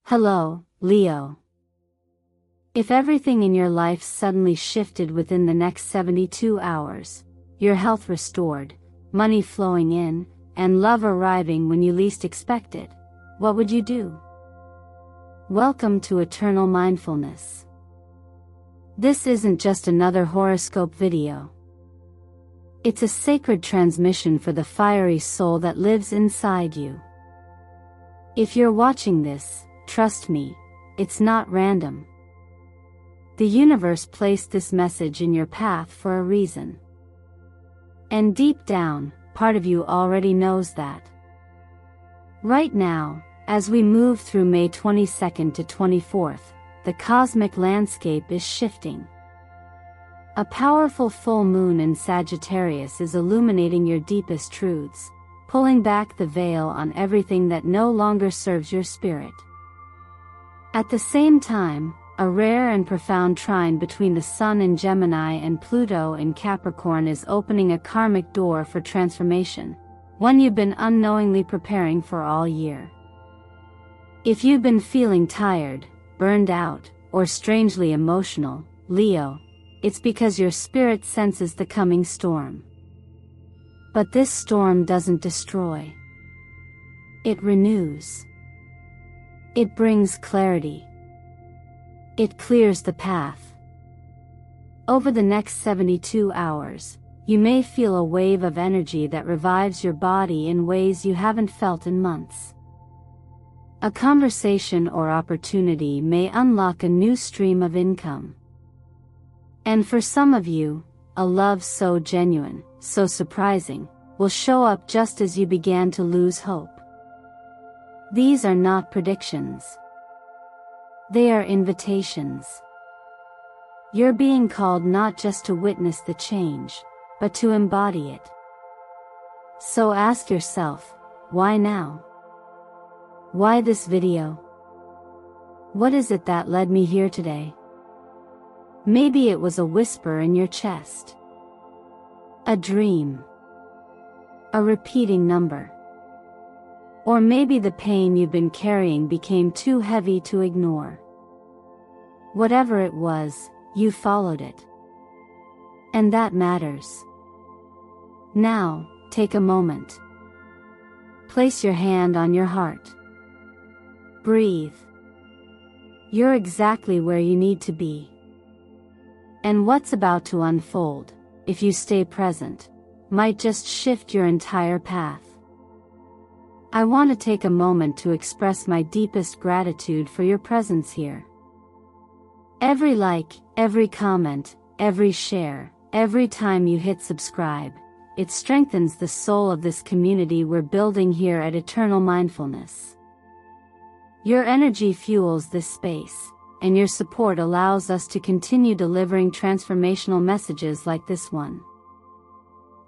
Hello, Leo. If everything in your life suddenly shifted within the next 72 hours, your health restored, money flowing in, and love arriving when you least expect it, what would you do? Welcome to Eternal Mindfulness. This isn't just another horoscope video. It's a sacred transmission for the fiery soul that lives inside you. If you're watching this, trust me, it's not random. The universe placed this message in your path for a reason. And deep down, part of you already knows that. Right now, as we move through May 22nd to 24th, the cosmic landscape is shifting. A powerful full moon in Sagittarius is illuminating your deepest truths, pulling back the veil on everything that no longer serves your spirit. At the same time, a rare and profound trine between the Sun in Gemini and Pluto in Capricorn is opening a karmic door for transformation, one you've been unknowingly preparing for all year. If you've been feeling tired, burned out, or strangely emotional, Leo, it's because your spirit senses the coming storm. But this storm doesn't destroy. It renews. It brings clarity. It clears the path. Over the next 72 hours, you may feel a wave of energy that revives your body in ways you haven't felt in months. A conversation or opportunity may unlock a new stream of income. And for some of you, a love so genuine, so surprising, will show up just as you began to lose hope. These are not predictions. They are invitations. You're being called not just to witness the change, but to embody it. So ask yourself, why now? Why this video? What is it that led me here today? Maybe it was a whisper in your chest. A dream. A repeating number. Or maybe the pain you've been carrying became too heavy to ignore. Whatever it was, you followed it. And that matters. Now, take a moment. Place your hand on your heart. Breathe. You're exactly where you need to be. And what's about to unfold, if you stay present, might just shift your entire path. I want to take a moment to express my deepest gratitude for your presence here. Every like, every comment, every share, every time you hit subscribe, it strengthens the soul of this community we're building here at Eternal Mindfulness. Your energy fuels this space, and your support allows us to continue delivering transformational messages like this one.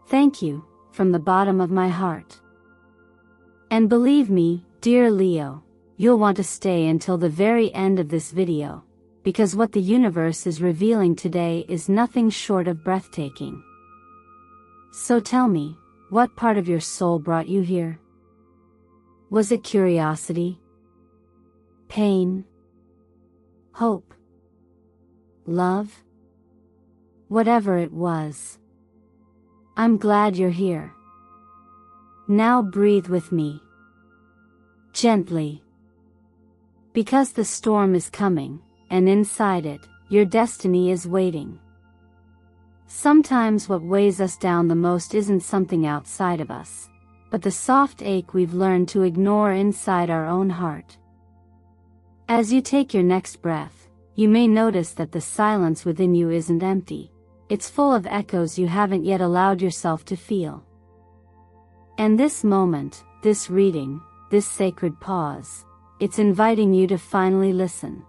Thank you, from the bottom of my heart. And believe me, dear Leo, you'll want to stay until the very end of this video, because what the universe is revealing today is nothing short of breathtaking. So tell me, what part of your soul brought you here? Was it curiosity? Pain? Hope? Love? Whatever it was. I'm glad you're here. Now breathe with me. Gently. Because the storm is coming, and inside it, your destiny is waiting. Sometimes what weighs us down the most isn't something outside of us, but the soft ache we've learned to ignore inside our own heart. As you take your next breath, you may notice that the silence within you isn't empty. It's full of echoes you haven't yet allowed yourself to feel. And this moment, this reading, this sacred pause, it's inviting you to finally listen.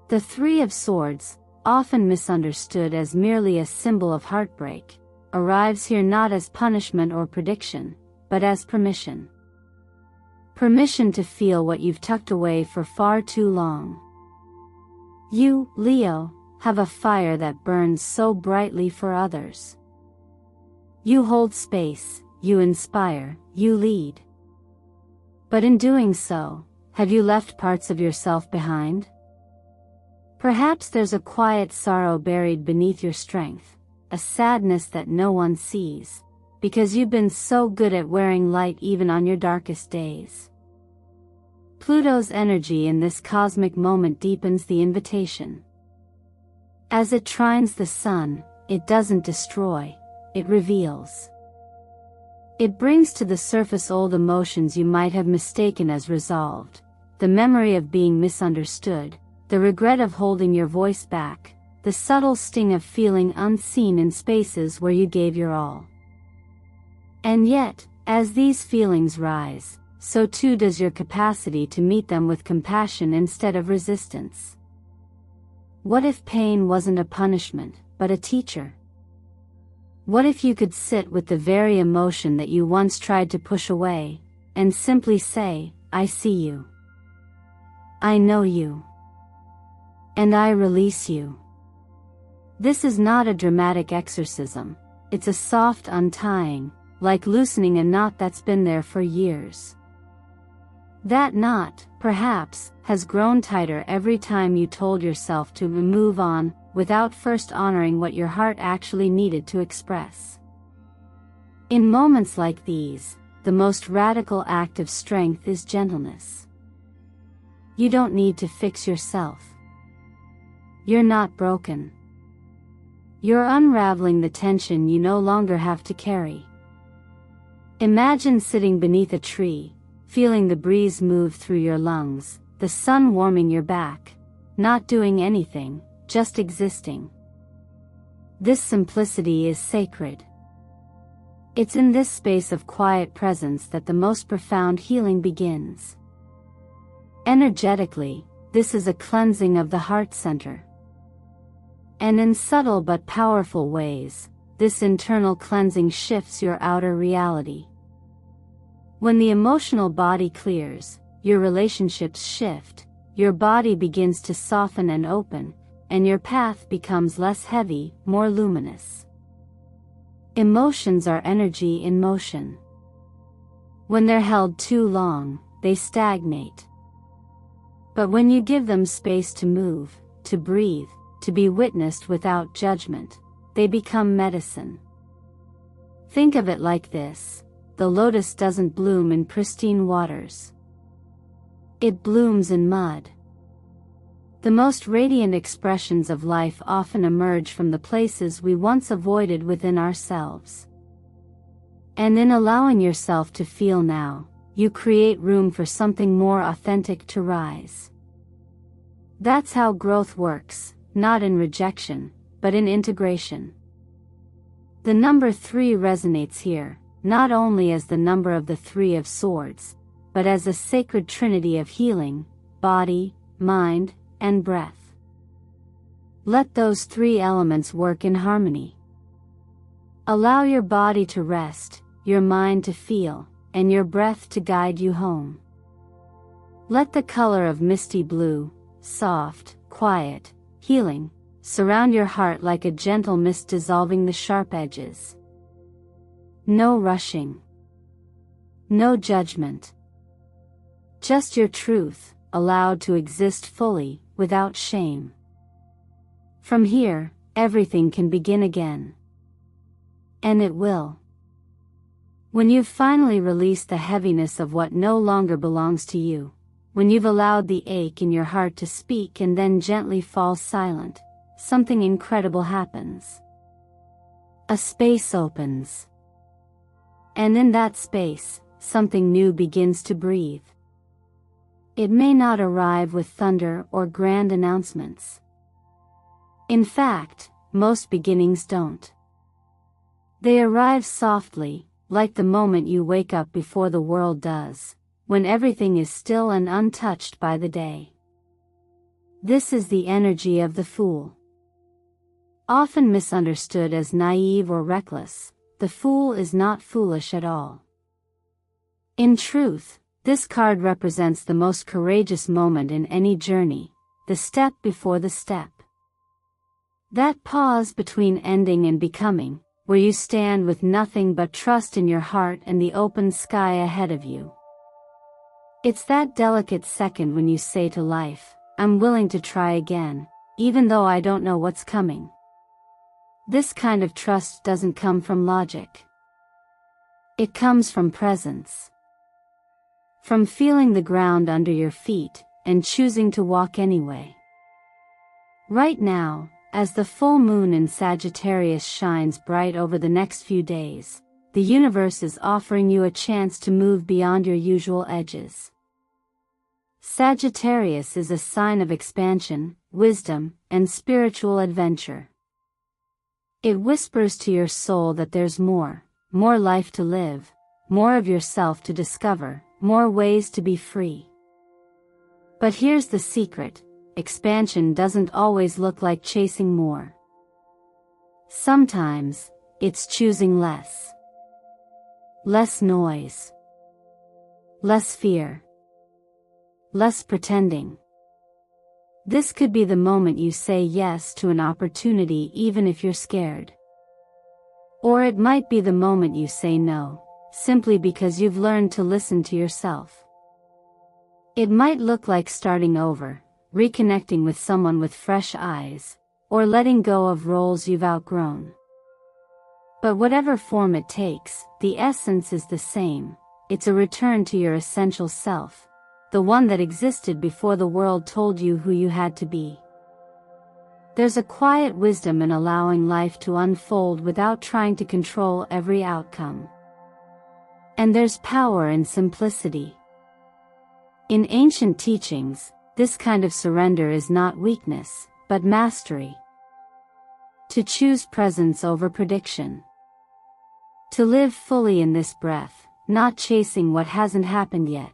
The Three of Swords, often misunderstood as merely a symbol of heartbreak, arrives here not as punishment or prediction, but as permission. Permission to feel what you've tucked away for far too long. You, Leo, have a fire that burns so brightly for others. You hold space, you inspire, you lead. But in doing so, Have you left parts of yourself behind? Perhaps there's a quiet sorrow buried beneath your strength, a sadness that no one sees, because you've been so good at wearing light even on your darkest days. Pluto's energy in this cosmic moment deepens the invitation. As it trines the sun, it doesn't destroy, it reveals. It brings to the surface old emotions you might have mistaken as resolved, the memory of being misunderstood, the regret of holding your voice back, the subtle sting of feeling unseen in spaces where you gave your all. And yet, as these feelings rise, so too does your capacity to meet them with compassion instead of resistance. What if pain wasn't a punishment, but a teacher? What if you could sit with the very emotion that you once tried to push away, and simply say, I see you. I know you. And I release you. This is not a dramatic exorcism, it's a soft untying, like loosening a knot that's been there for years. That knot, perhaps, has grown tighter every time you told yourself to move on, without first honoring what your heart actually needed to express. In moments like these, the most radical act of strength is gentleness. You don't need to fix yourself. You're not broken. You're unraveling the tension you no longer have to carry. Imagine sitting beneath a tree, feeling the breeze move through your lungs, the sun warming your back, not doing anything, just existing. This simplicity is sacred. It's in this space of quiet presence that the most profound healing begins. Energetically, this is a cleansing of the heart center. And in subtle but powerful ways, this internal cleansing shifts your outer reality. When the emotional body clears, your relationships shift, your body begins to soften and open, and your path becomes less heavy, more luminous. Emotions are energy in motion. When they're held too long, they stagnate. But when you give them space to move, to breathe, to be witnessed without judgment, they become medicine. Think of it like this: the lotus doesn't bloom in pristine waters. It blooms in mud. The most radiant expressions of life often emerge from the places we once avoided within ourselves. And in allowing yourself to feel now, you create room for something more authentic to rise. That's how growth works, not in rejection, but in integration. The number 3 resonates here, not only as the number of the 3 of swords, but as a sacred trinity of healing, body, mind, and breath. Let those 3 elements work in harmony. Allow your body to rest, your mind to feel, and your breath to guide you home. Let the color of misty blue, soft, quiet, healing, surround your heart like a gentle mist dissolving the sharp edges. No rushing. No judgment. Just your truth, allowed to exist fully, without shame. From here, everything can begin again. And it will. When you've finally released the heaviness of what no longer belongs to you, when you've allowed the ache in your heart to speak and then gently fall silent, something incredible happens. A space opens. And in that space, something new begins to breathe. It may not arrive with thunder or grand announcements. In fact, most beginnings don't. They arrive softly, like the moment you wake up before the world does, when everything is still and untouched by the day. This is the energy of the fool. Often misunderstood as naive or reckless, the fool is not foolish at all. In truth, this card represents the most courageous moment in any journey, the step before the step. That pause between ending and becoming, where you stand with nothing but trust in your heart and the open sky ahead of you. It's that delicate second when you say to life, I'm willing to try again, even though I don't know what's coming. This kind of trust doesn't come from logic. It comes from presence. From feeling the ground under your feet, and choosing to walk anyway. Right now, as the full moon in Sagittarius shines bright over the next few days, the universe is offering you a chance to move beyond your usual edges. Sagittarius is a sign of expansion, wisdom, and spiritual adventure. It whispers to your soul that there's more life to live, more of yourself to discover, more ways to be free. But here's the secret: expansion doesn't always look like chasing more. Sometimes, it's choosing less. Less noise. Less fear. Less pretending. This could be the moment you say yes to an opportunity even if you're scared. Or it might be the moment you say no, simply because you've learned to listen to yourself. It might look like starting over, reconnecting with someone with fresh eyes, or letting go of roles you've outgrown. But whatever form it takes, the essence is the same. It's a return to your essential self, the one that existed before the world told you who you had to be. There's a quiet wisdom in allowing life to unfold without trying to control every outcome. And there's power in simplicity. In ancient teachings, this kind of surrender is not weakness, but mastery. To choose presence over prediction. To live fully in this breath, not chasing what hasn't happened yet.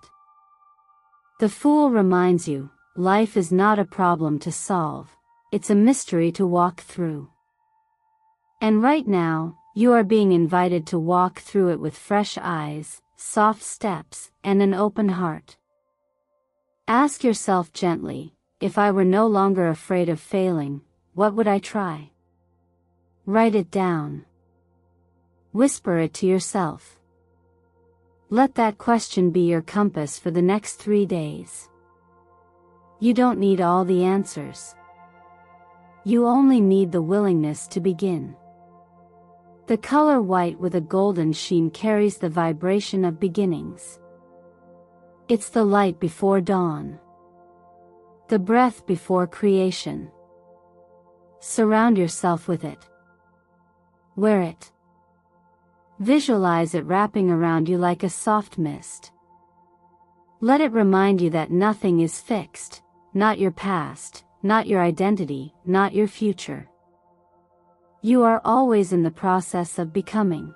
The Fool reminds you, life is not a problem to solve, it's a mystery to walk through. And right now, you are being invited to walk through it with fresh eyes, soft steps, and an open heart. Ask yourself gently, if I were no longer afraid of failing, what would I try? Write it down. Whisper it to yourself. Let that question be your compass for the next 3 days. You don't need all the answers. You only need the willingness to begin. The color white with a golden sheen carries the vibration of beginnings. It's the light before dawn. The breath before creation. Surround yourself with it. Wear it. Visualize it wrapping around you like a soft mist. Let it remind you that nothing is fixed, not your past, not your identity, not your future. You are always in the process of becoming.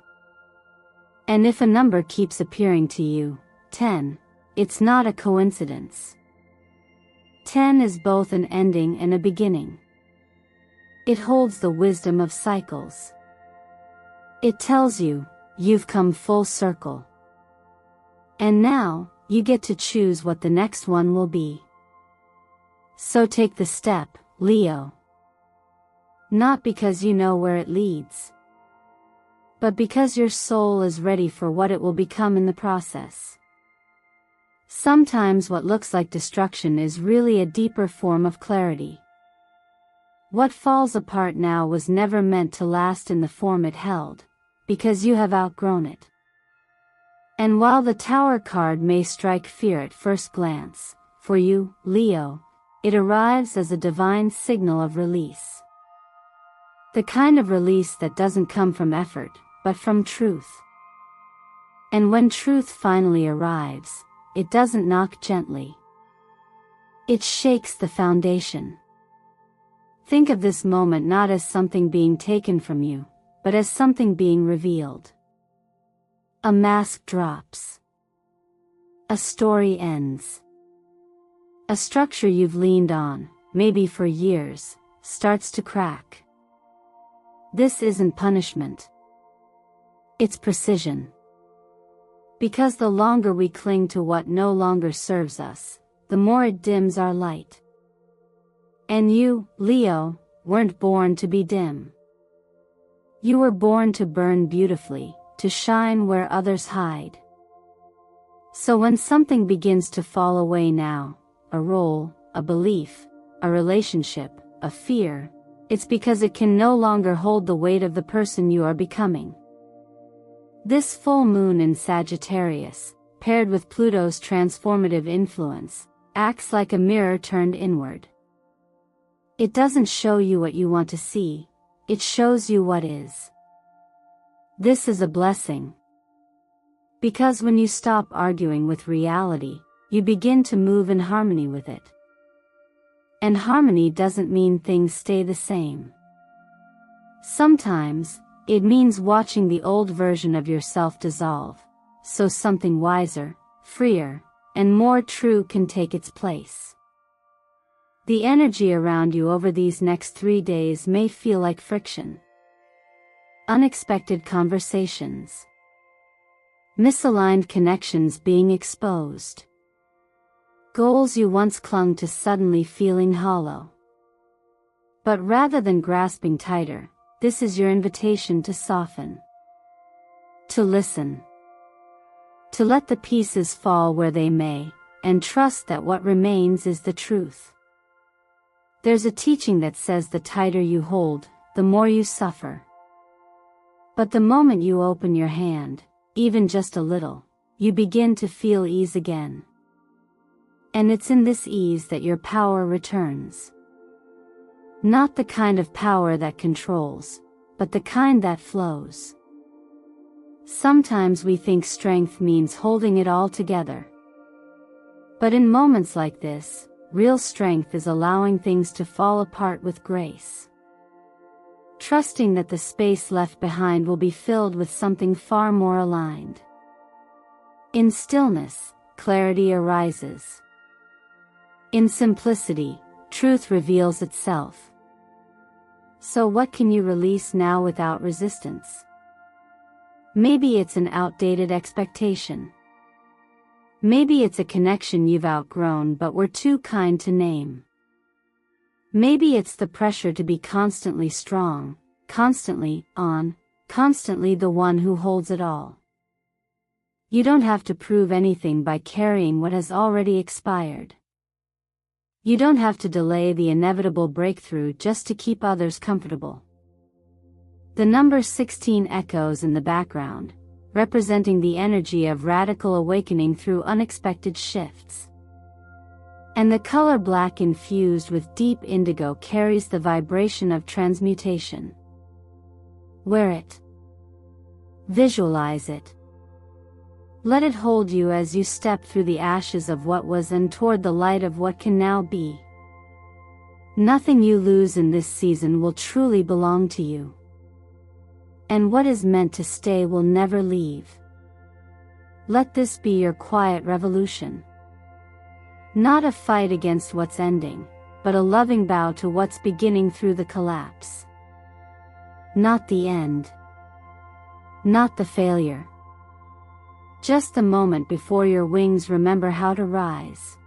And if a number keeps appearing to you, 10, it's not a coincidence. 10 is both an ending and a beginning. It holds the wisdom of cycles. It tells you, you've come full circle. And now, you get to choose what the next one will be. So take the step, Leo. Not because you know where it leads, but because your soul is ready for what it will become in the process. Sometimes what looks like destruction is really a deeper form of clarity. What falls apart now was never meant to last in the form it held, because you have outgrown it. And while the Tower card may strike fear at first glance, for you, Leo, it arrives as a divine signal of release. The kind of release that doesn't come from effort, but from truth. And when truth finally arrives, it doesn't knock gently. It shakes the foundation. Think of this moment not as something being taken from you, but as something being revealed. A mask drops. A story ends. A structure you've leaned on, maybe for years, starts to crack. This isn't punishment. It's precision. Because the longer we cling to what no longer serves us, the more it dims our light. And you, Leo, weren't born to be dim. You were born to burn beautifully, to shine where others hide. So when something begins to fall away now, a role, a belief, a relationship, a fear, it's because it can no longer hold the weight of the person you are becoming. This full moon in Sagittarius, paired with Pluto's transformative influence, acts like a mirror turned inward. It doesn't show you what you want to see, it shows you what is. This is a blessing. Because when you stop arguing with reality, you begin to move in harmony with it. And harmony doesn't mean things stay the same. Sometimes, it means watching the old version of yourself dissolve, so something wiser, freer, and more true can take its place. The energy around you over these next 3 days may feel like friction. Unexpected conversations. Misaligned connections being exposed. Goals you once clung to suddenly feeling hollow. But rather than grasping tighter, this is your invitation to soften. To listen. To let the pieces fall where they may, and trust that what remains is the truth. There's a teaching that says the tighter you hold, the more you suffer. But the moment you open your hand, even just a little, you begin to feel ease again. And it's in this ease that your power returns. Not the kind of power that controls, but the kind that flows. Sometimes we think strength means holding it all together. But in moments like this, real strength is allowing things to fall apart with grace. Trusting that the space left behind will be filled with something far more aligned. In stillness, clarity arises. In simplicity, truth reveals itself. So what can you release now without resistance? Maybe it's an outdated expectation. Maybe it's a connection you've outgrown but were too kind to name. Maybe it's the pressure to be constantly strong, constantly on, constantly the one who holds it all. You don't have to prove anything by carrying what has already expired. You don't have to delay the inevitable breakthrough just to keep others comfortable. The number 16 echoes in the background, representing the energy of radical awakening through unexpected shifts. And the color black infused with deep indigo carries the vibration of transmutation. Wear it. Visualize it. Let it hold you as you step through the ashes of what was and toward the light of what can now be. Nothing you lose in this season will truly belong to you. And what is meant to stay will never leave. Let this be your quiet revolution. Not a fight against what's ending, but a loving bow to what's beginning through the collapse. Not the end. Not the failure. Just the moment before your wings remember how to rise.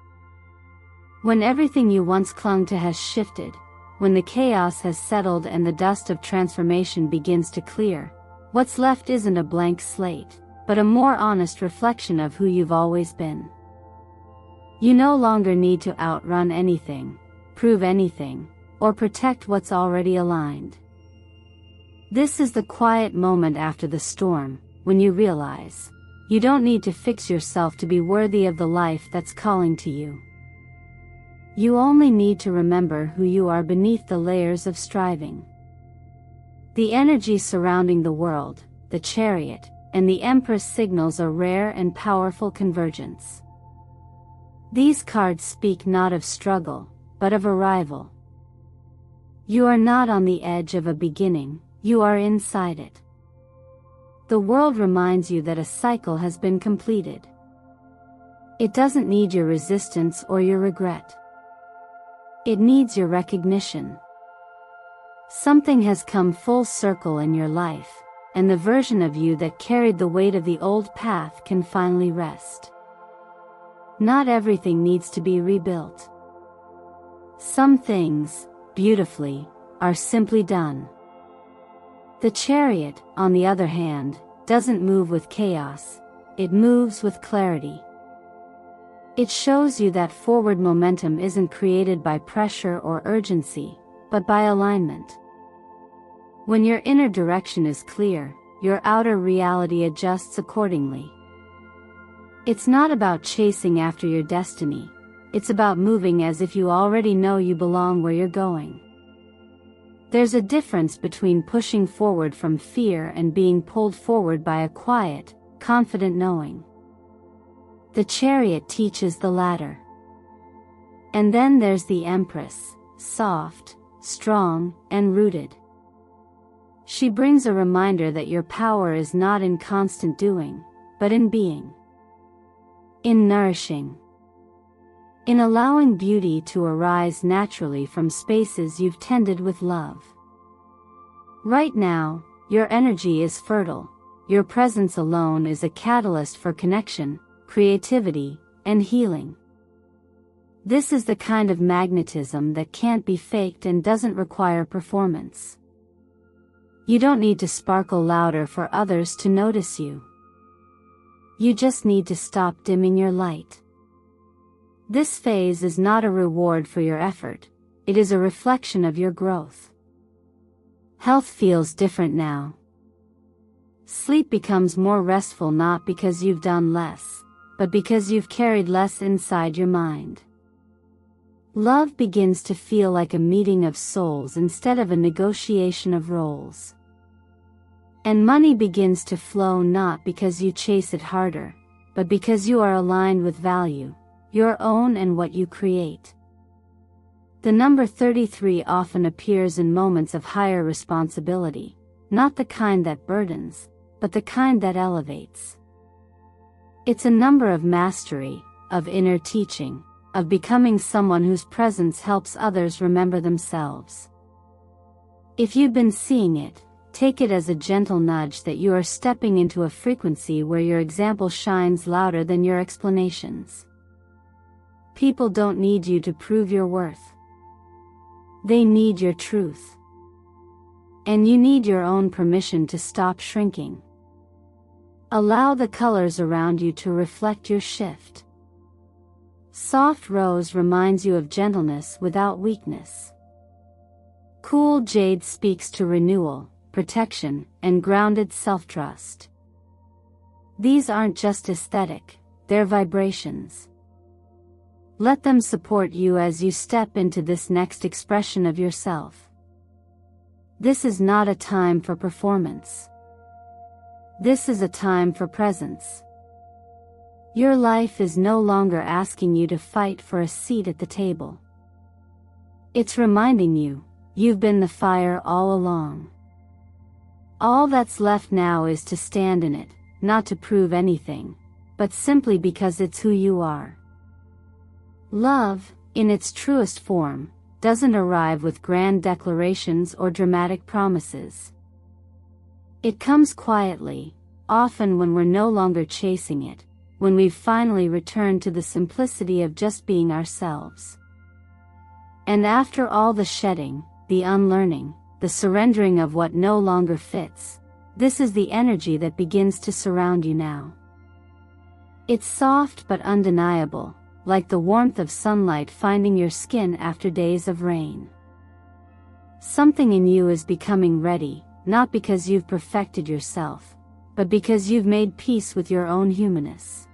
When everything you once clung to has shifted, when the chaos has settled and the dust of transformation begins to clear, what's left isn't a blank slate, but a more honest reflection of who you've always been. You no longer need to outrun anything, prove anything, or protect what's already aligned. This is the quiet moment after the storm, when you realize, you don't need to fix yourself to be worthy of the life that's calling to you. You only need to remember who you are beneath the layers of striving. The energy surrounding the world, the chariot, and the Empress signals a rare and powerful convergence. These cards speak not of struggle, but of arrival. You are not on the edge of a beginning, you are inside it. The world reminds you that a cycle has been completed. It doesn't need your resistance or your regret. It needs your recognition. Something has come full circle in your life, and the version of you that carried the weight of the old path can finally rest. Not everything needs to be rebuilt. Some things, beautifully, are simply done. The chariot, on the other hand, doesn't move with chaos, it moves with clarity. It shows you that forward momentum isn't created by pressure or urgency, but by alignment. When your inner direction is clear, your outer reality adjusts accordingly. It's not about chasing after your destiny, it's about moving as if you already know you belong where you're going. There's a difference between pushing forward from fear and being pulled forward by a quiet, confident knowing. The Chariot teaches the latter. And then there's the Empress, soft, strong, and rooted. She brings a reminder that your power is not in constant doing, but in being. In nourishing. In allowing beauty to arise naturally from spaces you've tended with love. Right now, your energy is fertile. Your presence alone is a catalyst for connection, creativity, and healing. This is the kind of magnetism that can't be faked and doesn't require performance. You don't need to sparkle louder for others to notice you. You just need to stop dimming your light. This phase is not a reward for your effort, it is a reflection of your growth. Health feels different now. Sleep becomes more restful not because you've done less, but because you've carried less inside your mind. Love begins to feel like a meeting of souls instead of a negotiation of roles. And money begins to flow not because you chase it harder, but because you are aligned with value, your own and what you create. The number 33 often appears in moments of higher responsibility, not the kind that burdens, but the kind that elevates. It's a number of mastery, of inner teaching, of becoming someone whose presence helps others remember themselves. If you've been seeing it, take it as a gentle nudge that you are stepping into a frequency where your example shines louder than your explanations. People don't need you to prove your worth. They need your truth. And you need your own permission to stop shrinking. Allow the colors around you to reflect your shift. Soft rose reminds you of gentleness without weakness. Cool jade speaks to renewal, protection, and grounded self-trust. These aren't just aesthetic, they're vibrations. Let them support you as you step into this next expression of yourself. This is not a time for performance. This is a time for presence. Your life is no longer asking you to fight for a seat at the table. It's reminding you, you've been the fire all along. All that's left now is to stand in it, not to prove anything, but simply because it's who you are. Love, in its truest form, doesn't arrive with grand declarations or dramatic promises. It comes quietly, often when we're no longer chasing it, when we've finally returned to the simplicity of just being ourselves. And after all the shedding, the unlearning, the surrendering of what no longer fits, this is the energy that begins to surround you now. It's soft but undeniable, like the warmth of sunlight finding your skin after days of rain. Something in you is becoming ready, not because you've perfected yourself, but because you've made peace with your own humanness.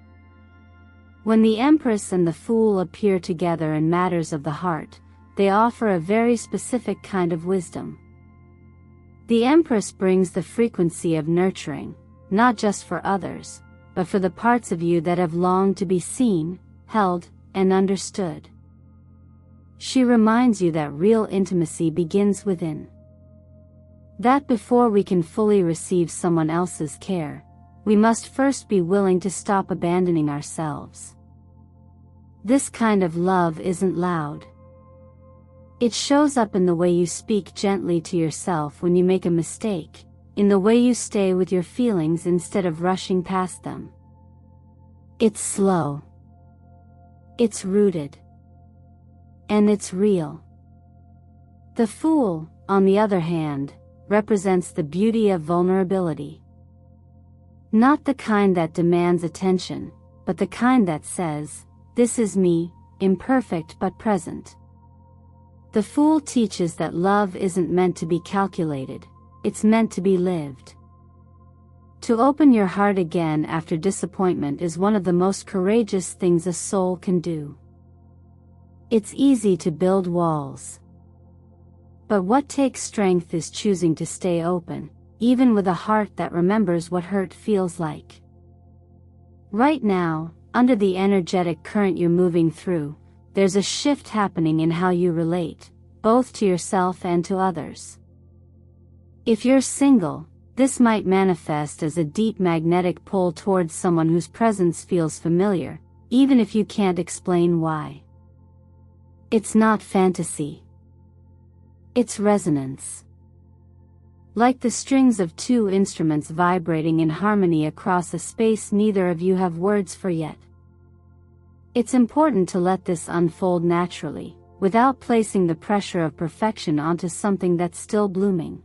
When the Empress and the Fool appear together in matters of the heart, they offer a very specific kind of wisdom. The Empress brings the frequency of nurturing, not just for others, but for the parts of you that have longed to be seen, held, and understood. She reminds you that real intimacy begins within. That before we can fully receive someone else's care, we must first be willing to stop abandoning ourselves. This kind of love isn't loud. It shows up in the way you speak gently to yourself when you make a mistake, in the way you stay with your feelings instead of rushing past them. It's slow. It's rooted. And it's real. The Fool, on the other hand, represents the beauty of vulnerability. Not the kind that demands attention, but the kind that says, This is me, imperfect but present. The Fool teaches that love isn't meant to be calculated, it's meant to be lived. To open your heart again after disappointment is one of the most courageous things a soul can do. It's easy to build walls. But what takes strength is choosing to stay open, even with a heart that remembers what hurt feels like. Right now, under the energetic current you're moving through, there's a shift happening in how you relate, both to yourself and to others. If you're single, this might manifest as a deep magnetic pull towards someone whose presence feels familiar, even if you can't explain why. It's not fantasy. It's resonance. Like the strings of two instruments vibrating in harmony across a space neither of you have words for yet. It's important to let this unfold naturally, without placing the pressure of perfection onto something that's still blooming.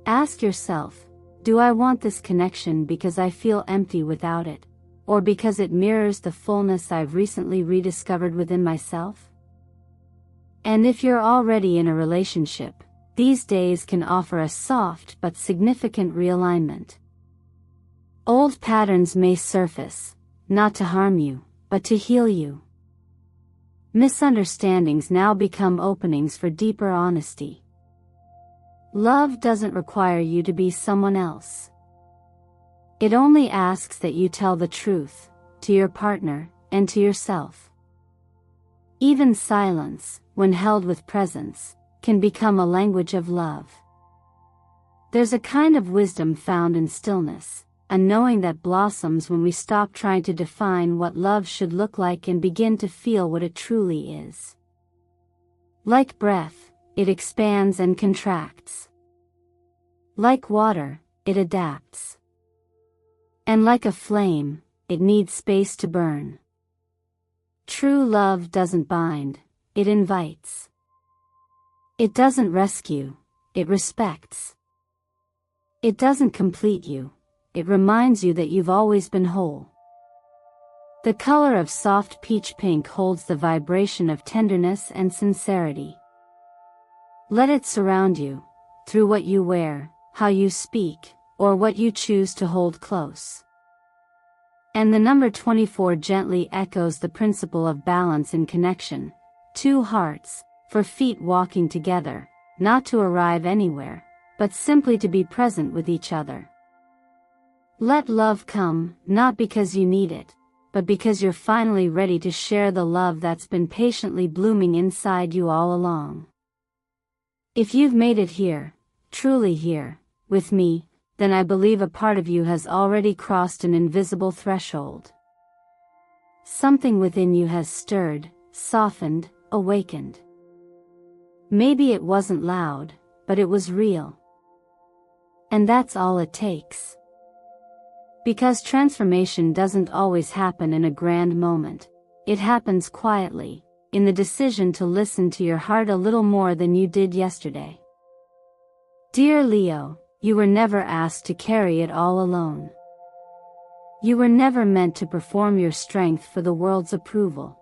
Ask yourself, do I want this connection because I feel empty without it, or because it mirrors the fullness I've recently rediscovered within myself? And if you're already in a relationship, these days can offer a soft but significant realignment. Old patterns may surface, not to harm you, but to heal you. Misunderstandings now become openings for deeper honesty. Love doesn't require you to be someone else. It only asks that you tell the truth, to your partner, and to yourself. Even silence, when held with presence, can become a language of love. There's a kind of wisdom found in stillness, a knowing that blossoms when we stop trying to define what love should look like and begin to feel what it truly is. Like breath, it expands and contracts. Like water, it adapts. And like a flame, it needs space to burn. True love doesn't bind, it invites. It doesn't rescue, it respects. It doesn't complete you, it reminds you that you've always been whole. The color of soft peach pink holds the vibration of tenderness and sincerity. Let it surround you, through what you wear, how you speak, or what you choose to hold close. And the number 24 gently echoes the principle of balance in connection, two hearts, for feet walking together, not to arrive anywhere, but simply to be present with each other. Let love come, not because you need it, but because you're finally ready to share the love that's been patiently blooming inside you all along. If you've made it here, truly here, with me, then I believe a part of you has already crossed an invisible threshold. Something within you has stirred, softened, awakened. Maybe it wasn't loud, but it was real. And that's all it takes. Because transformation doesn't always happen in a grand moment. It happens quietly, in the decision to listen to your heart a little more than you did yesterday. Dear Leo, you were never asked to carry it all alone. You were never meant to perform your strength for the world's approval.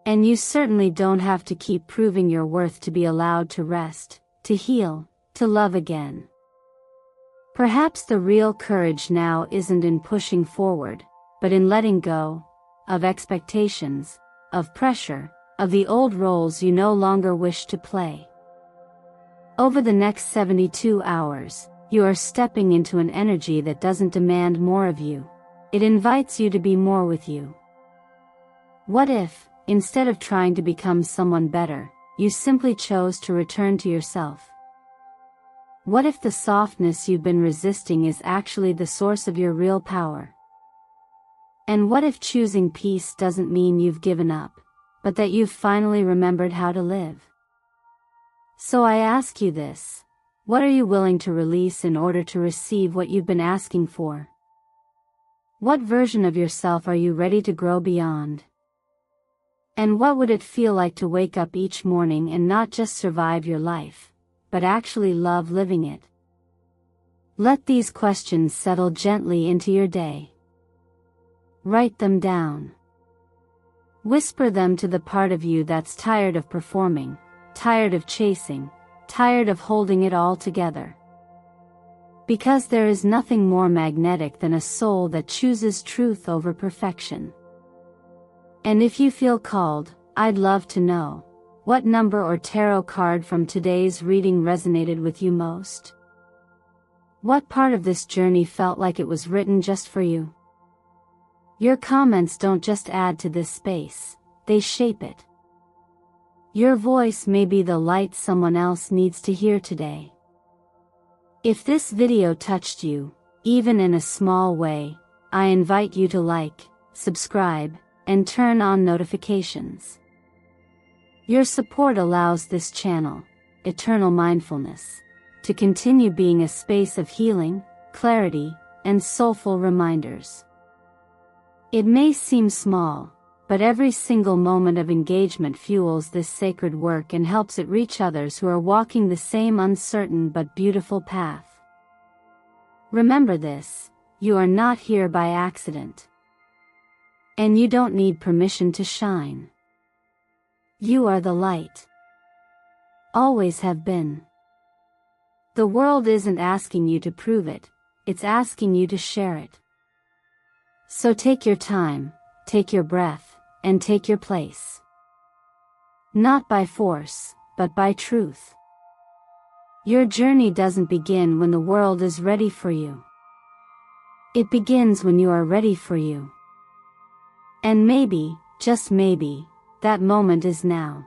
And you certainly don't have to keep proving your worth to be allowed to rest, to heal, to love again. Perhaps the real courage now isn't in pushing forward, but in letting go, of expectations, of pressure, of the old roles you no longer wish to play. Over the next 72 hours, you are stepping into an energy that doesn't demand more of you. It invites you to be more with you. What if, instead of trying to become someone better, you simply chose to return to yourself? What if the softness you've been resisting is actually the source of your real power? And what if choosing peace doesn't mean you've given up, but that you've finally remembered how to live? So I ask you this, what are you willing to release in order to receive what you've been asking for? What version of yourself are you ready to grow beyond? And what would it feel like to wake up each morning and not just survive your life, but actually love living it? Let these questions settle gently into your day. Write them down. Whisper them to the part of you that's tired of performing, tired of chasing, tired of holding it all together. Because there is nothing more magnetic than a soul that chooses truth over perfection. And if you feel called, I'd love to know, what number or tarot card from today's reading resonated with you most? What part of this journey felt like it was written just for you? Your comments don't just add to this space, they shape it. Your voice may be the light someone else needs to hear today. If this video touched you, even in a small way, I invite you to like, subscribe, and turn on notifications. Your support allows this channel, Eternal Mindfulness, to continue being a space of healing, clarity, and soulful reminders. It may seem small, but every single moment of engagement fuels this sacred work and helps it reach others who are walking the same uncertain but beautiful path. Remember this, you are not here by accident. And you don't need permission to shine. You are the light. Always have been. The world isn't asking you to prove it, it's asking you to share it. So take your time, take your breath, and take your place. Not by force, but by truth. Your journey doesn't begin when the world is ready for you. It begins when you are ready for you. And maybe, just maybe, that moment is now.